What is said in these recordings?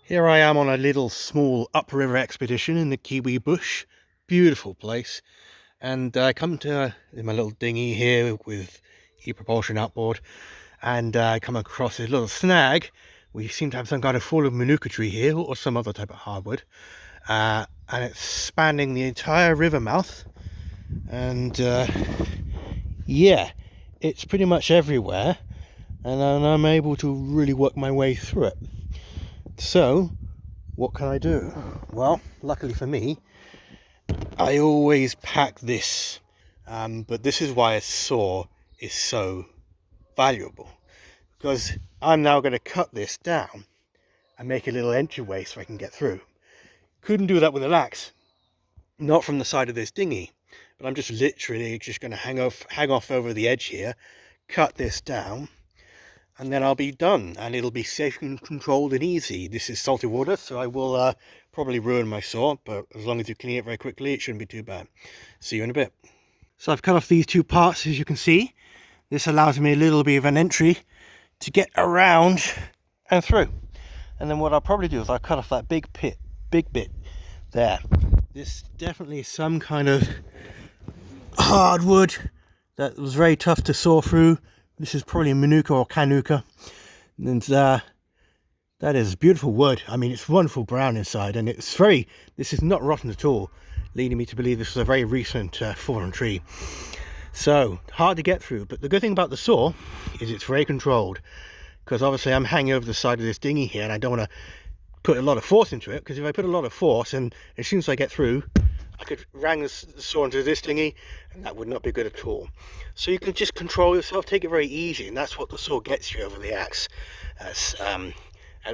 Here I am on a little small upriver expedition in the Kiwi bush. Beautiful place. And I come to in my little dinghy here with e-propulsion outboard, and I come across this little snag. We seem to have some kind of fallen manuka tree here, or some other type of hardwood. And it's spanning the entire river mouth. And yeah, it's pretty much everywhere. And I'm able to really work my way through it. So, what can I do? Well, luckily for me, I always pack this, but this is why a saw is so valuable, because I'm now going to cut this down and make a little entryway so I can get through. Couldn't do that with an axe, not from the side of this dinghy, but I'm just literally just going to hang off over the edge here, cut this down, and then I'll be done, and it'll be safe and controlled and easy. This is salty water, so I will probably ruin my saw, but as long as you clean it very quickly, it shouldn't be too bad. See you in a bit. So I've cut off these two parts, as you can see. This allows me a little bit of an entry to get around and through. And then what I'll probably do is I'll cut off that big bit there. This definitely is some kind of hardwood that was very tough to saw through. This is probably a manuka or canuka, and that is beautiful wood. I mean, it's wonderful brown inside, and this is not rotten at all, leading me to believe this was a very recent fallen tree. So hard to get through, but the good thing about the saw is it's very controlled, because obviously I'm hanging over the side of this dinghy here, and I don't want to put a lot of force into it, because if I put a lot of force, and as soon as I get through, I could ram the saw into this dinghy, and that would not be good at all. So you can just control yourself, take it very easy, and that's what the saw gets you over the axe. It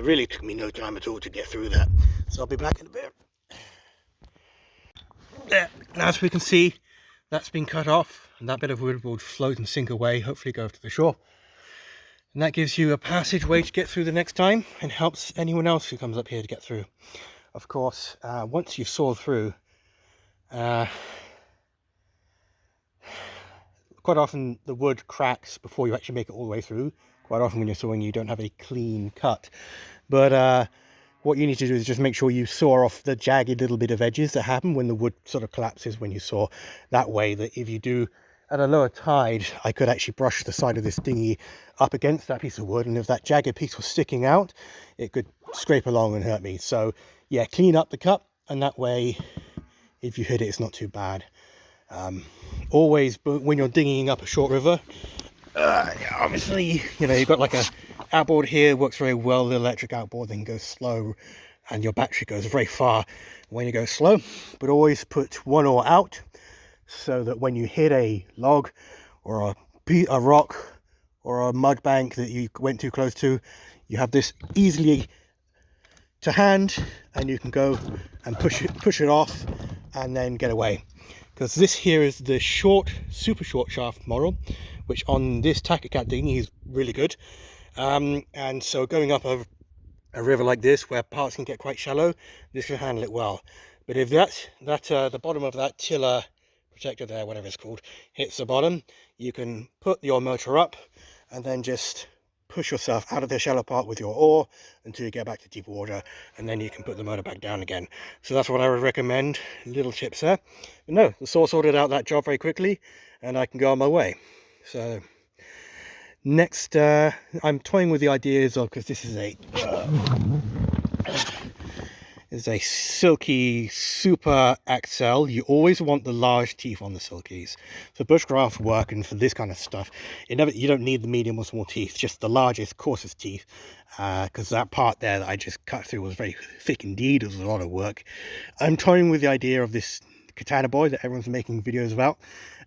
really took me no time at all to get through that. So I'll be back in a bit. There, as we can see, that's been cut off, and that bit of wood will float and sink away, hopefully go to the shore. And that gives you a passageway to get through the next time, and helps anyone else who comes up here to get through. Of course, once you've sawed through, quite often the wood cracks before you actually make it all the way through. Quite often when you're sawing, you don't have a clean cut. But what you need to do is just make sure you saw off the jagged little bit of edges that happen when the wood sort of collapses when you saw. That way, that if you do at a lower tide, I could actually brush the side of this dinghy up against that piece of wood, and if that jagged piece was sticking out, it could scrape along and hurt me. So yeah, clean up the cut, and that way, if you hit it, it's not too bad. Always, but when you're dinghying up a short river, obviously, you've got like a outboard here, works very well. The electric outboard then goes slow, and your battery goes very far when you go slow. But always put one oar out, so that when you hit a log or a rock or a mud bank that you went too close to, you have this easily to hand, and you can go and push it off and then get away. Because this here is the super short shaft model, which on this Takacat dinghy is really good. And so going up a river like this, where parts can get quite shallow, this can handle it well. But if the bottom of that tiller protector there, whatever it's called, hits the bottom, you can put your motor up and then just push yourself out of the shallow part with your oar until you get back to deep water, and then you can put the motor back down again. So that's what I would recommend. Little tips there. But no, the saw sorted out that job very quickly, and I can go on my way. So next, I'm toying with the ideas of, because this is a Silky super accel. You always want the large teeth on the Silkies. So bushcraft work, and for this kind of stuff, you don't need the medium or small teeth, just the largest, coarsest teeth, because that part there that I just cut through was very thick indeed. It was a lot of work. I'm toying with the idea of this katana boy that everyone's making videos about.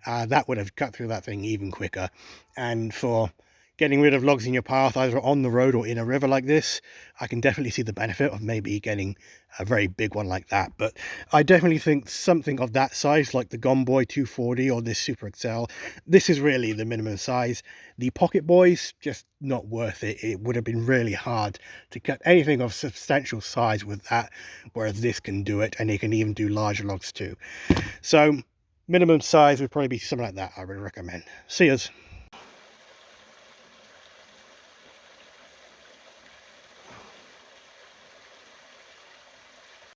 That would have cut through that thing even quicker. And for getting rid of logs in your path, either on the road or in a river like this, I can definitely see the benefit of maybe getting a very big one like that. But I definitely think something of that size, like the Gomboy 240 or this Super Accel, this is really the minimum size. The Pocket Boys, just not worth it. It would have been really hard to cut anything of substantial size with that, whereas this can do it, and it can even do larger logs too. So minimum size would probably be something like that. I would recommend. See yous.